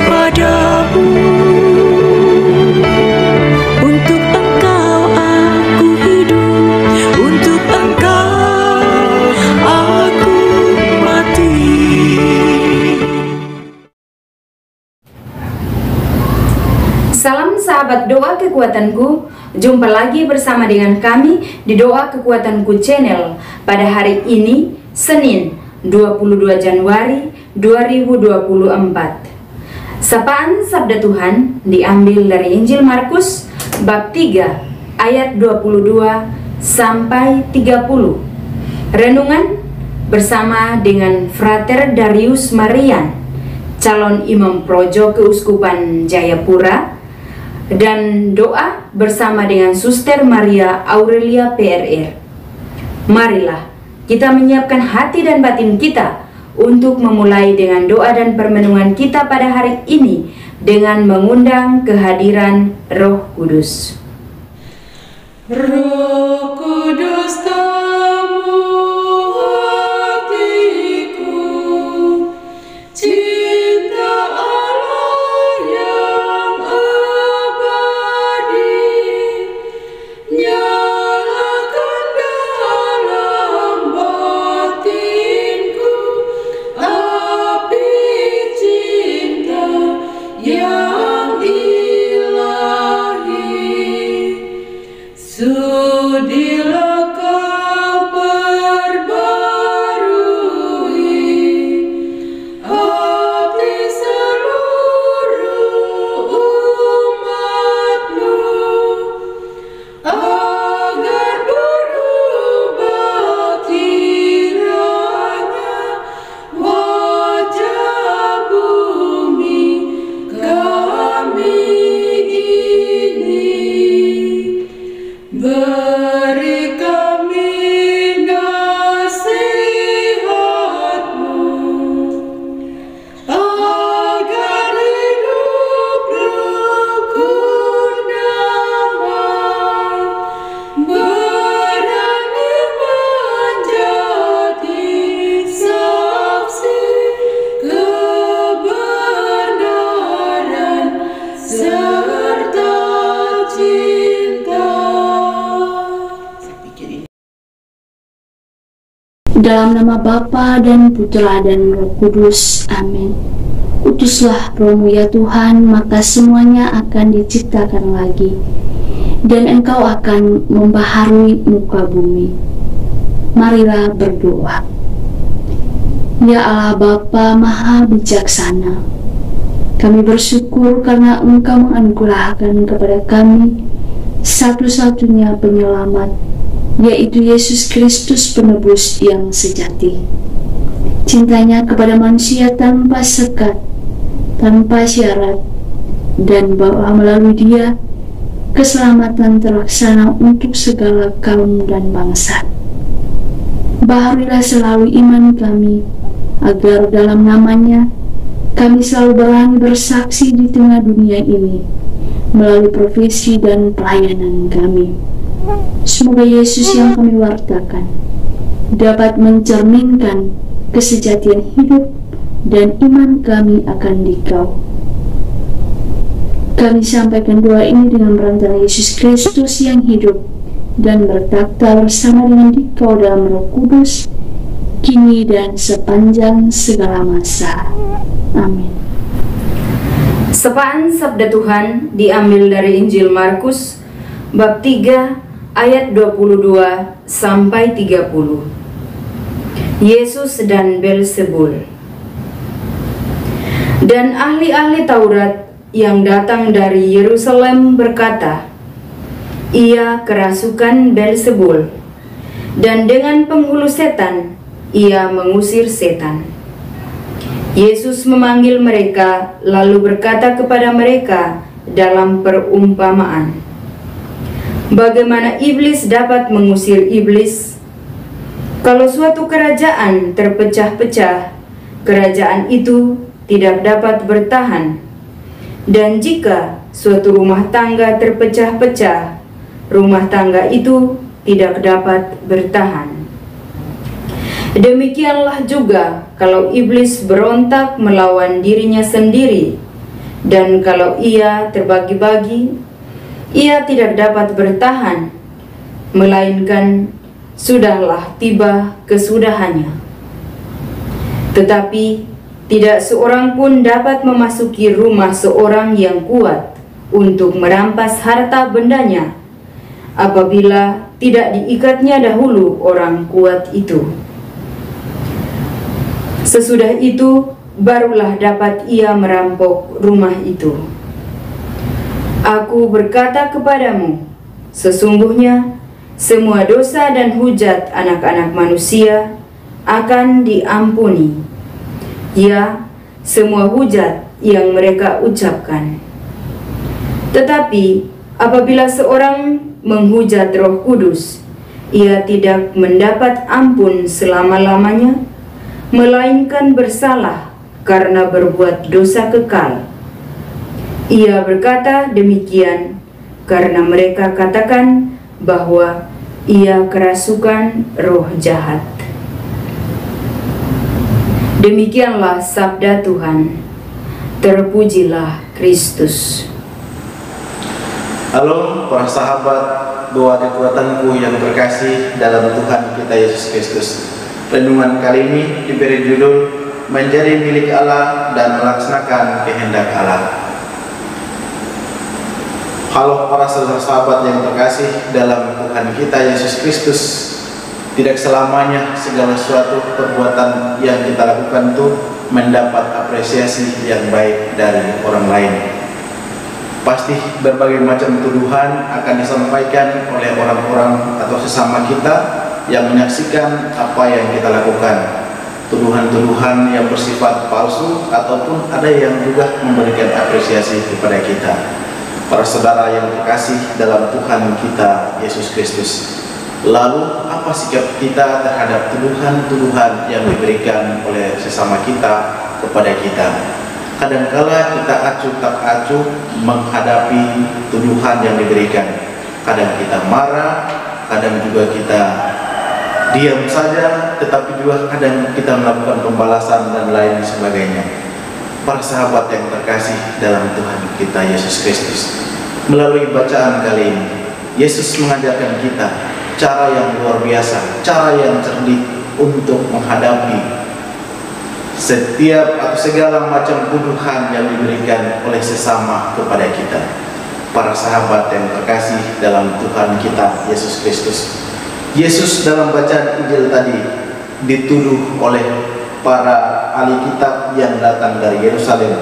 padamu. Untuk Engkau aku hidup, untuk Engkau aku mati. Salam sahabat doa kekuatanku, jumpa lagi bersama dengan kami di Doa Kekuatanku Channel pada hari ini, Senin 22 Januari 2024. Sapaan Sabda Tuhan diambil dari Injil Markus bab 3 ayat 22 sampai 30. Renungan bersama dengan Frater Darius Marian, calon imam projo Keuskupan Jayapura, dan doa bersama dengan Suster Maria Aurelia PRR. Marilah kita menyiapkan hati dan batin kita untuk memulai dengan doa dan permenungan kita pada hari ini dengan mengundang kehadiran Roh Kudus. Roh Kudus tamu hatiku, cinta Allah yang abadi, nyalakan dalam batinku api cinta yang ilahi. Sudilah kau perbarui hati seluruh umatmu, agar berubah kiranya wajah bumi kami ini. Beri kami nasihat-Mu, agar hidup rukun damai, berani menjadi saksi kebenaran serta cinta. Dalam nama Bapa dan Putra dan Roh Kudus. Amin. Utuslah Roh-Mu ya Tuhan, maka semuanya akan diciptakan lagi, dan Engkau akan membaharui muka bumi. Marilah berdoa. Ya Allah Bapa Maha Bijaksana, kami bersyukur karena Engkau menganugerahkan kepada kami satu-satunya penyelamat, yaitu Yesus Kristus penebus yang sejati. Cintanya kepada manusia tanpa sekat, tanpa syarat, dan bahwa melalui Dia keselamatan terlaksana untuk segala kaum dan bangsa. Baharuilah selalu iman kami, agar dalam namanya kami selalu berani bersaksi di tengah dunia ini melalui profesi dan pelayanan kami. Semoga Yesus yang kami wartakan dapat mencerminkan kesejatian hidup dan iman kami akan Dikau. Kami sampaikan doa ini dengan perantara Yesus Kristus yang hidup dan bertakhta bersama dengan Dikau dalam Roh Kudus, kini dan sepanjang segala masa. Amin. Sapaan Sabda Tuhan diambil dari Injil Markus bab 3 ayat 22 sampai 30. Yesus dan Belzebul. Dan ahli-ahli Taurat yang datang dari Yerusalem berkata, ia kerasukan Belzebul, dan dengan penghulu setan ia mengusir setan. Yesus memanggil mereka lalu berkata kepada mereka dalam perumpamaan, bagaimana iblis dapat mengusir iblis? Kalau suatu kerajaan terpecah-pecah, kerajaan itu tidak dapat bertahan. Dan jika suatu rumah tangga terpecah-pecah, rumah tangga itu tidak dapat bertahan. Demikianlah juga kalau iblis berontak melawan dirinya sendiri, Dan kalau ia terbagi-bagi, ia tidak dapat bertahan, melainkan sudahlah tiba kesudahannya. Tetapi tidak seorang pun dapat memasuki rumah seorang yang kuat untuk merampas harta bendanya, apabila tidak diikatnya dahulu orang kuat itu. Sesudah itu, barulah dapat ia merampok rumah itu. Aku berkata kepadamu, sesungguhnya semua dosa dan hujat anak-anak manusia akan diampuni, ya, semua hujat yang mereka ucapkan. Tetapi apabila seorang menghujat Roh Kudus, ia tidak mendapat ampun selama-lamanya, melainkan bersalah karena berbuat dosa kekal. Ia berkata demikian karena mereka katakan bahwa ia kerasukan roh jahat. Demikianlah sabda Tuhan. Terpujilah Kristus. Halo para sahabat, doa kekuatanku yang terkasih dalam Tuhan kita Yesus Kristus. Renungan kali ini diberi judul Menjadi Milik Allah dan Melaksanakan Kehendak Allah. Halo para sahabat yang terkasih dalam Tuhan kita Yesus Kristus. Tidak selamanya segala suatu perbuatan yang kita lakukan itu mendapat apresiasi yang baik dari orang lain. Pasti berbagai macam tuduhan akan disampaikan oleh orang-orang atau sesama kita yang menyaksikan apa yang kita lakukan. Tuduhan-tuduhan yang bersifat palsu ataupun ada yang juga memberikan apresiasi kepada kita. Para saudara yang terkasih dalam Tuhan kita Yesus Kristus, lalu apa sikap kita terhadap tuduhan-tuduhan yang diberikan oleh sesama kita kepada kita? Kadangkala kita acuh tak acuh menghadapi tuduhan yang diberikan. Kadang kita marah, kadang juga kita diam saja, tetapi juga kadang kita melakukan pembalasan dan lain sebagainya. Para sahabat yang terkasih dalam Tuhan kita Yesus Kristus, melalui bacaan kali ini, Yesus mengajarkan kita cara yang luar biasa, cara yang cerdik untuk menghadapi setiap atau segala macam tuduhan yang diberikan oleh sesama kepada kita. Para sahabat yang terkasih dalam Tuhan kita Yesus Kristus, Yesus dalam bacaan Injil tadi dituduh oleh para ahli kitab yang datang dari Yerusalem.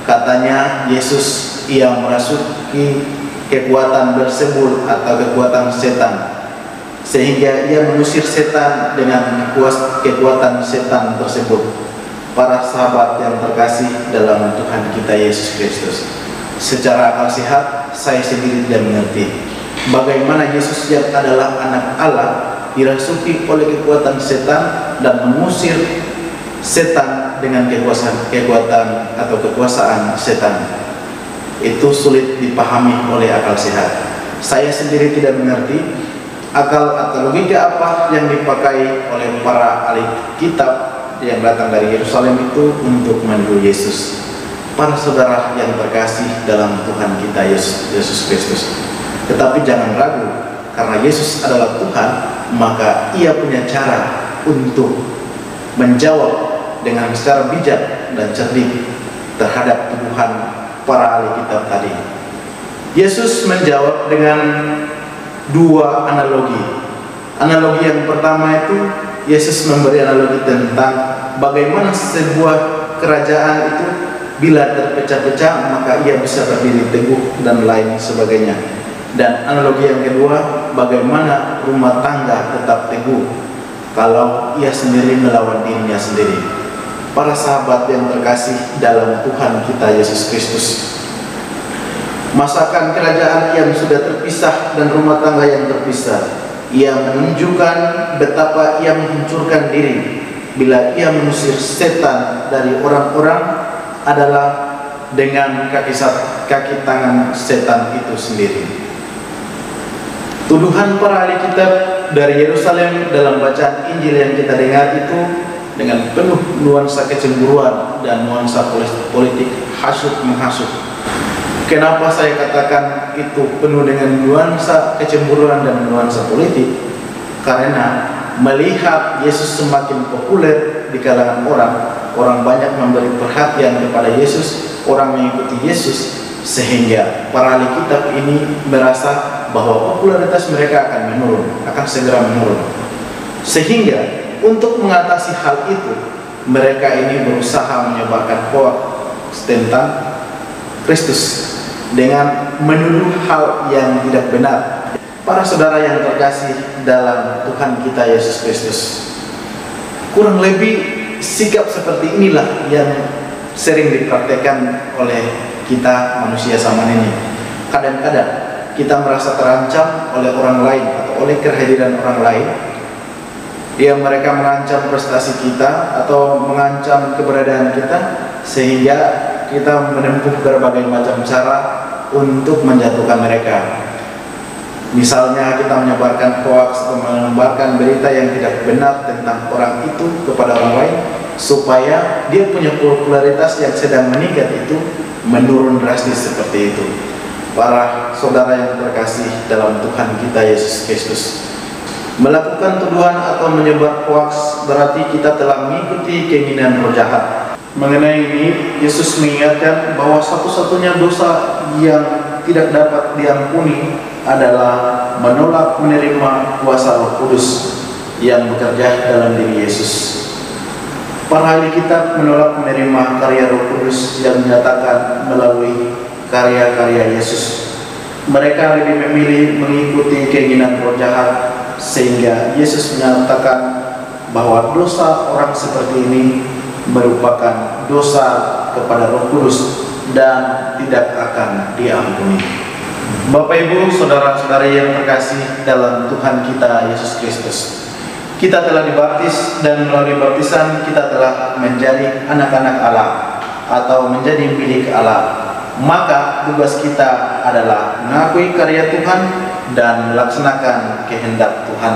Katanya Yesus yang merasuki kekuatan Beelzebul atau kekuatan setan, sehingga ia mengusir setan dengan kekuatan setan tersebut. Para sahabat yang terkasih dalam Tuhan kita Yesus Kristus, secara akal sehat saya sendiri tidak mengerti bagaimana Yesus yang adalah anak Allah dirasuki oleh kekuatan setan dan mengusir setan dengan kekuatan atau kekuasaan setan. Itu sulit dipahami oleh akal sehat. Saya sendiri tidak mengerti akal atau logika apa yang dipakai oleh para ahli kitab yang datang dari Yerusalem itu untuk menuduh Yesus. Para saudara yang terkasih dalam Tuhan kita Yesus Kristus, tetapi jangan ragu, karena Yesus adalah Tuhan, maka ia punya cara untuk menjawab dengan secara bijak dan cerdik terhadap tuduhan para ahli kitab tadi. Yesus menjawab dengan dua analogi. Analogi yang pertama itu, Yesus memberi analogi tentang bagaimana sebuah kerajaan itu bila terpecah-pecah maka ia bisa berdiri teguh dan lain sebagainya. Dan analogi yang kedua, bagaimana rumah tangga tetap teguh kalau ia sendiri melawan dirinya sendiri. Para sahabat yang terkasih dalam Tuhan kita Yesus Kristus, masakan kerajaan yang sudah terpisah dan rumah tangga yang terpisah, ia menunjukkan betapa ia menghancurkan diri bila ia mengusir setan dari orang-orang adalah dengan kaki tangan setan itu sendiri. Tuduhan para ahli kitab dari Yerusalem dalam bacaan Injil yang kita dengar itu dengan penuh nuansa kecemburuan dan nuansa politik menghasut. Kenapa saya katakan itu penuh dengan nuansa kecemburuan dan nuansa politik? Karena melihat Yesus semakin populer di kalangan orang banyak memberi perhatian kepada Yesus, orang mengikuti Yesus, sehingga para ahli kitab ini merasa bahwa popularitas mereka akan segera menurun. Sehingga untuk mengatasi hal itu, mereka ini berusaha menyebarkan hoax tentang Kristus dengan menuduh hal yang tidak benar. Para saudara yang terkasih dalam Tuhan kita Yesus Kristus, kurang lebih sikap seperti inilah yang sering dipraktekkan oleh kita manusia zaman ini. Kadang-kadang kita merasa terancam oleh orang lain atau oleh kehadiran orang lain. Mereka mengancam prestasi kita atau mengancam keberadaan kita, sehingga kita menempuh berbagai macam cara untuk menjatuhkan mereka. Misalnya kita menyebarkan hoax atau menyebarkan berita yang tidak benar tentang orang itu kepada orang lain, supaya dia punya popularitas yang sedang meningkat itu menurun drastis seperti itu. Para saudara yang terkasih dalam Tuhan kita Yesus Kristus, melakukan tuduhan atau menyebar hoax berarti kita telah mengikuti keinginan roh jahat. Mengenai ini, Yesus mengingatkan bahwa satu-satunya dosa yang tidak dapat diampuni adalah menolak menerima kuasa Roh Kudus yang bekerja dalam diri Yesus. Para ahli kitab menolak menerima karya Roh Kudus yang dinyatakan melalui karya-karya Yesus. Mereka lebih memilih mengikuti keinginan roh jahat, sehingga Yesus menyatakan bahwa dosa orang seperti ini merupakan dosa kepada Roh Kudus dan tidak akan diampuni. Bapak Ibu, saudara-saudari yang terkasih dalam Tuhan kita Yesus Kristus, kita telah dibaptis dan melalui baptisan kita telah menjadi anak-anak Allah atau menjadi milik Allah. Maka tugas kita adalah mengakui karya Tuhan dan melaksanakan kehendak Tuhan.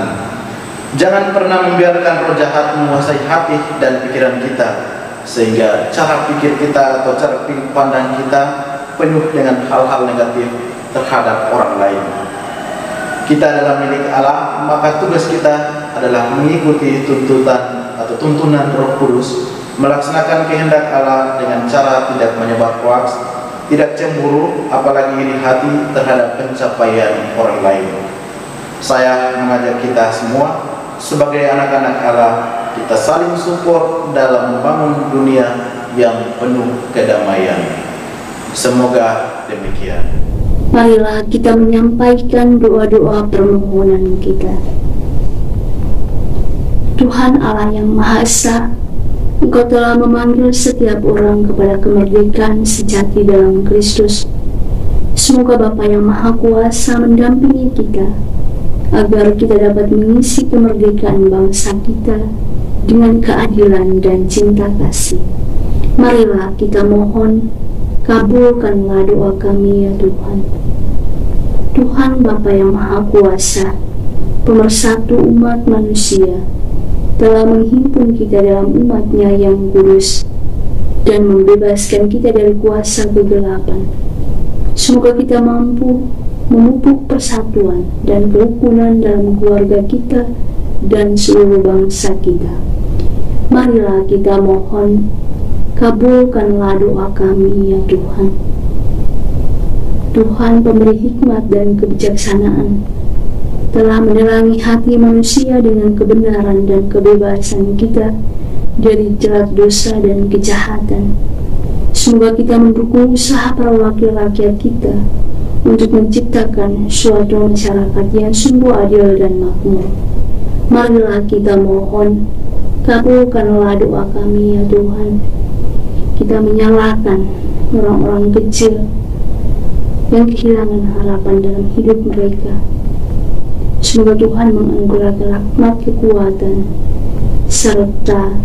Jangan pernah membiarkan roh jahat menguasai hati dan pikiran kita, sehingga cara pikir kita atau cara pandang kita penuh dengan hal-hal negatif terhadap orang lain. Kita adalah milik Allah, maka tugas kita adalah mengikuti tuntutan atau tuntunan Roh Kudus, melaksanakan kehendak Allah dengan cara tidak menyebar hoax, tidak cemburu, apalagi iri hati terhadap pencapaian orang lain. Saya mengajak kita semua sebagai anak-anak Allah, kita saling support dalam membangun dunia yang penuh kedamaian. Semoga demikian. Marilah kita menyampaikan doa-doa permohonan kita. Tuhan Allah yang Maha Esa, Engkau telah memanggil setiap orang kepada kemerdekaan sejati dalam Kristus. Semoga Bapa yang Maha Kuasa mendampingi kita, agar kita dapat mengisi kemerdekaan bangsa kita dengan keadilan dan cinta kasih. Marilah kita mohon, kabulkanlah doa kami ya Tuhan. Tuhan Bapa yang Maha Kuasa, pemersatu umat manusia, telah menghimpun kita dalam umat-Nya yang kudus dan membebaskan kita dari kuasa kegelapan. Semoga kita mampu memupuk persatuan dan kerukunan dalam keluarga kita dan seluruh bangsa kita. Marilah kita mohon, kabulkanlah doa kami ya Tuhan. Tuhan pemberi hikmat dan kebijaksanaan, telah menerangi hati manusia dengan kebenaran dan kebebasan kita dari jerat dosa dan kejahatan. Semoga kita mendukung usaha para wakil rakyat kita untuk menciptakan suatu masyarakat yang sungguh adil dan makmur. Marilah kita mohon, kabulkanlah doa kami ya Tuhan. Kita menyalahkan orang-orang kecil yang kehilangan harapan dalam hidup mereka. Semoga Tuhan menganugerahkan rahmat kekuatan serta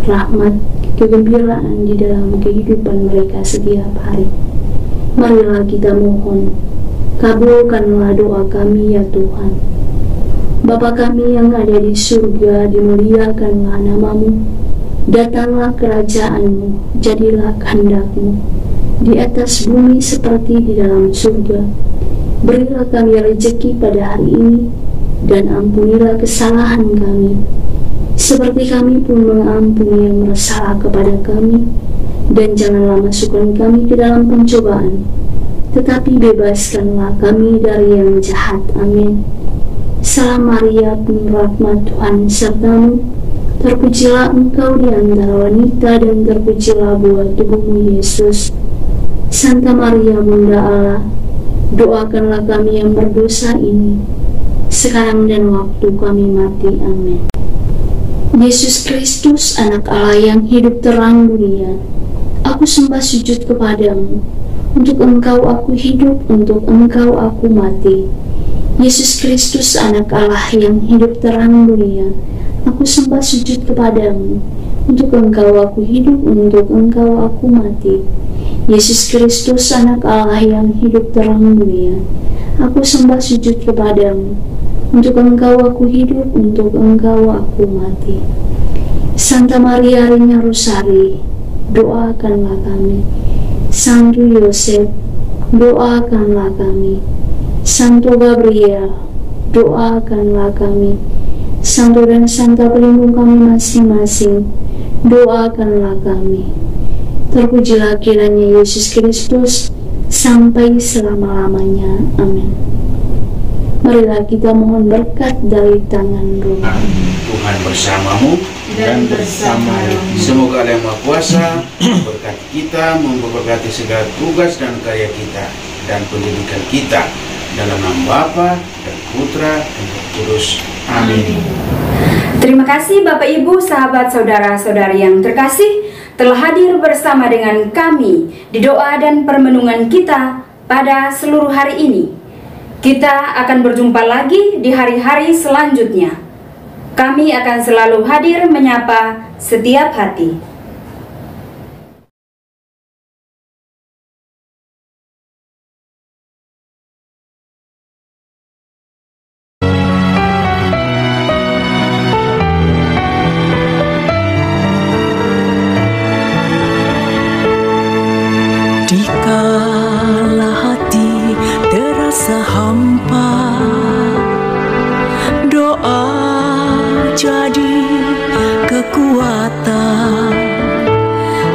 rahmat kegembiraan di dalam kehidupan mereka setiap hari. Marilah kita mohon, kabulkanlah doa kami ya Tuhan. Bapa kami yang ada di surga, dimuliakanlah namamu, datanglah kerajaan-Mu, jadilah kehendak-Mu di atas bumi seperti di dalam surga. Berilah kami rezeki pada hari ini, dan ampunilah kesalahan kami, seperti kami pun mengampuni yang bersalah kepada kami. Dan janganlah masukkan kami ke dalam pencobaan, tetapi bebaskanlah kami dari yang jahat. Amin. Salam Maria, penuh rahmat, Tuhan sertamu. Terpujilah engkau di antara wanita, dan terpujilah buah tubuhmu, Yesus. Santa Maria, Bunda Allah, doakanlah kami yang berdosa ini, sekarang dan waktu kami mati. Amin. Yesus Kristus, anak Allah yang hidup terang dunia, aku sembah sujud kepadamu. Untuk engkau aku hidup, untuk engkau aku mati. Yesus Kristus, anak Allah yang hidup terang dunia, aku sembah sujud kepadamu. Untuk engkau aku hidup, untuk engkau aku mati. Yesus Kristus, anak Allah yang hidup terang dunia, aku sembah sujud kepadamu. Untuk engkau aku hidup, untuk engkau aku mati. Santa Maria Reina Rosari, doakanlah kami. Santo Yosef, doakanlah kami. Santo Gabriel, doakanlah kami. Santo dan Santa pelindung kami masing-masing, doakanlah kami. Terpujilah kiranya Yesus Kristus sampai selama-lamanya. Amin. Marilah kita mohon berkat dari tangan Roh. Tuhan bersamamu dan bersama rohmu. Semoga Allah yang Maha Kuasa memberkati kita, memberkati segala tugas dan karya kita dan pendidikan kita. Dalam nama Bapa dan Putra dan Roh Kudus. Amin. Terima kasih Bapak Ibu, sahabat saudara-saudari yang terkasih, telah hadir bersama dengan kami di doa dan permenungan kita pada seluruh hari ini. Kita akan berjumpa lagi di hari-hari selanjutnya. Kami akan selalu hadir menyapa setiap hati. Dikala hati terasa hampa, doa jadi kekuatan.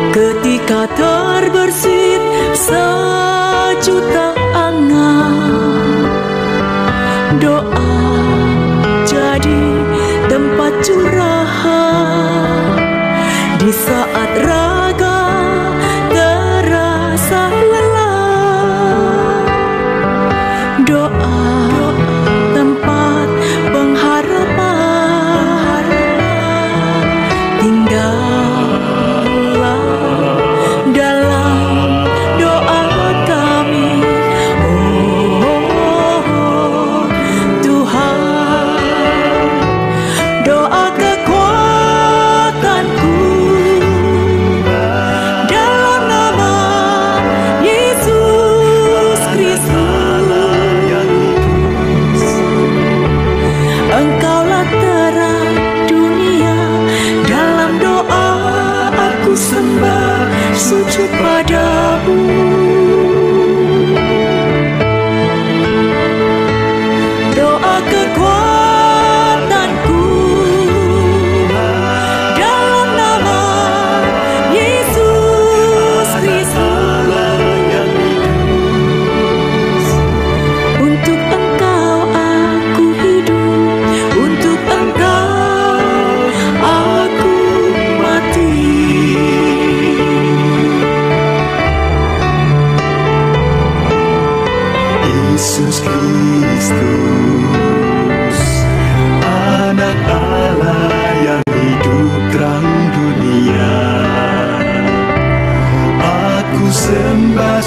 Ketika terbersit sejuta angan, doa jadi tempat curahan. Di saat raga terasa lelah, doa tempat pengharapan. Tinggallah dalam doa kami, oh Tuhan. Doa kekuatanku, dalam nama Yesus Kristus. Engkaulah terang dunia, dalam doa aku sembah sujud padamu. Doa kekuatanku, dalam nama Yesus Kristus. Untuk Engkau aku hidup, untuk Engkau aku mati. Yesus Kristus, anak Allah yang hidup terang dunia, aku sembah